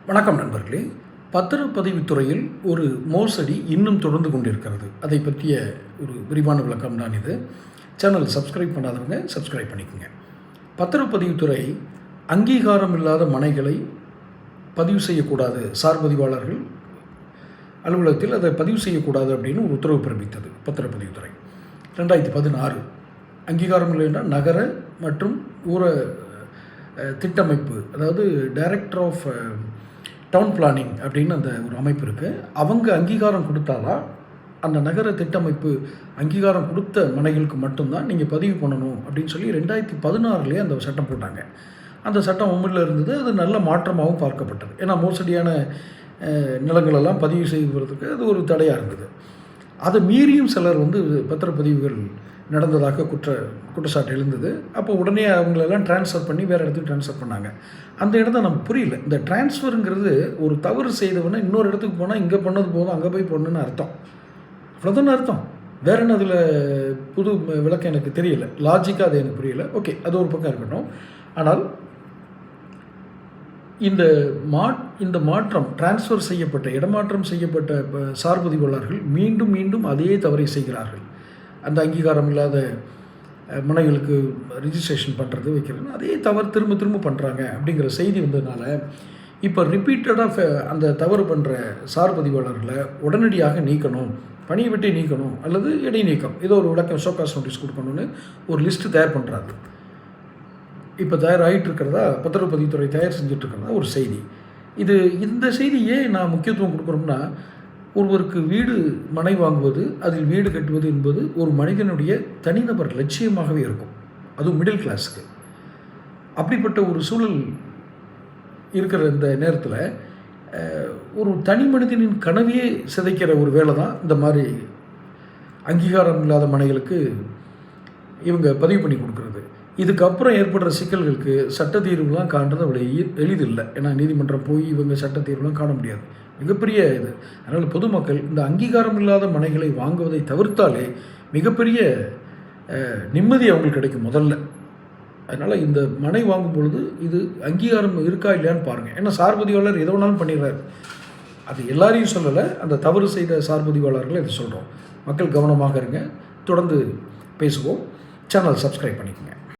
வணக்கம் நண்பர்களே. பத்திரப்பதிவுத்துறையில் ஒரு மோசடி இன்னும் தொடர்ந்து கொண்டிருக்கிறது. அதை பற்றிய ஒரு விரிவான விளக்கம் தான் இது. சேனல் சப்ஸ்கிரைப் பண்ணாதவங்க சப்ஸ்கிரைப் பண்ணிக்கோங்க. பத்திரப்பதிவுத்துறை அங்கீகாரம் இல்லாத மனைகளை பதிவு செய்யக்கூடாது, சார் பதிவாளர்கள் அலுவலகத்தில் அதை பதிவு செய்யக்கூடாது அப்படின்னு ஒரு உத்தரவு பிறப்பித்தது பத்திரப்பதிவுத்துறை 2016. அங்கீகாரம் இல்லைன்னா நகர மற்றும் ஊர திட்டமைப்பு, அதாவது டைரக்டர் ஆஃப் டவுன் பிளானிங் அப்படின்னு அந்த ஒரு அமைப்பு இருக்குது. அவங்க அங்கீகாரம் கொடுத்தாதான் அந்த நகர திட்டமைப்பு அங்கீகாரம் கொடுத்த மனைகளுக்கு மட்டும்தான் நீங்கள் பதிவு பண்ணணும் அப்படின்னு சொல்லி 2016 அந்த சட்டம் போட்டாங்க. அந்த சட்டம் அமலில் இருந்தது. அது நல்ல மாற்றமாகவும் பார்க்கப்பட்டது. ஏன்னா மோசடியான நிலங்களெல்லாம் பதிவு செய்வதற்கு அது ஒரு தடையாக இருந்தது. அதை மீறியும் சிலர் பத்திரப்பதிவுகள் நடந்ததாக குற்றச்சாட்டு எழுந்தது. அப்போ உடனே அவங்களெல்லாம் ட்ரான்ஸ்ஃபர் பண்ணி வேறு இடத்துக்கு ட்ரான்ஸ்ஃபர் பண்ணாங்க. அந்த இடத்த நமக்கு புரியல. இந்த ட்ரான்ஸ்ஃபருங்கிறது ஒரு தவறு செய்தவனை இன்னொரு இடத்துக்கு போனால் இங்கே பண்ணது போதும் அங்கே போய் பண்ணணுன்னு அர்த்தம். அவ்வளோதானே அர்த்தம். வேற என்ன அதில் புது விளக்கம் எனக்கு தெரியல. லாஜிக்காக அது எனக்கு புரியல. ஓகே, அது ஒரு பக்கம் இருக்கட்டும். ஆனால் இந்த மாற்றம் டிரான்ஸ்ஃபர் செய்யப்பட்ட இடமாற்றம் செய்யப்பட்ட சார் பதிவாளர்கள் மீண்டும் மீண்டும் அதே தவறை செய்கிறார்கள். அந்த அங்கீகாரம் இல்லாத மனைகளுக்கு ரிஜிஸ்ட்ரேஷன் பண்ணுறது வைக்கிறது அதே தவறு திரும்ப திரும்ப பண்ணுறாங்க அப்படிங்கிற செய்தி வந்ததுனால இப்போ ரிப்பீட்டடாக அந்த தவறு பண்ணுற சார் பதிவாளர்களை உடனடியாக நீக்கணும், பணியை விட்டே நீக்கணும் அல்லது இடைநீக்கம், ஏதோ ஒரு விளக்கம் ஷோகாஸ் நோட்டீஸ் கொடுக்கணும்னு ஒரு லிஸ்ட்டு தயார் பண்ணுறாங்க. இப்போ தயாராகிட்டு இருக்கிறதா பத்திரப்பதிவுத்துறை தயார் செஞ்சிட்ருக்கிறதா ஒரு செய்தி. இந்த செய்தியே நான் முக்கியத்துவம் கொடுக்குறோம்னா, ஒருவருக்கு வீடு மனை வாங்குவது, அதில் வீடு கட்டுவது என்பது ஒரு மனிதனுடைய தனிநபர் லட்சியமாகவே இருக்கும். அதுவும் மிடில் கிளாஸுக்கு. அப்படிப்பட்ட ஒரு சூழல் இருக்கிற இந்த நேரத்தில் ஒரு தனி மனிதனின் கனவையே சிதைக்கிற ஒரு வேலை தான் இந்த மாதிரி அங்கீகாரம் இல்லாத மனைகளுக்கு இவங்க பதிவு பண்ணி கொடுக்குறது. இதுக்கப்புறம் ஏற்படுற சிக்கல்களுக்கு சட்ட தீர்வுலாம் காண்றது அவ்வளோ எளிதில்லை. ஏன்னா நீதிமன்றம் போய் இவங்க சட்ட தீர்வுலாம் காண முடியாது. மிகப்பெரிய இது. அதனால் பொதுமக்கள் இந்த அங்கீகாரம் இல்லாத மனைகளை வாங்குவதை தவிர்த்தாலே மிகப்பெரிய நிம்மதி அவங்களுக்கு கிடைக்கும் முதல்ல. அதனால் இந்த மனை வாங்கும் பொழுது இது அங்கீகாரம் இருக்கா இல்லையான்னு பாருங்கள். ஏன்னா சார் பதிவாளர் எதை வேணாலும் பண்ணிடுறாரு. அது எல்லாரையும் சொல்லலை, அந்த தவறு செய்த சார் பதிவாளர்களை இதை சொல்கிறோம். மக்கள் கவனமாக இருங்க. தொடர்ந்து பேசுவோம். சேனல் சப்ஸ்கிரைப் பண்ணிக்கோங்க.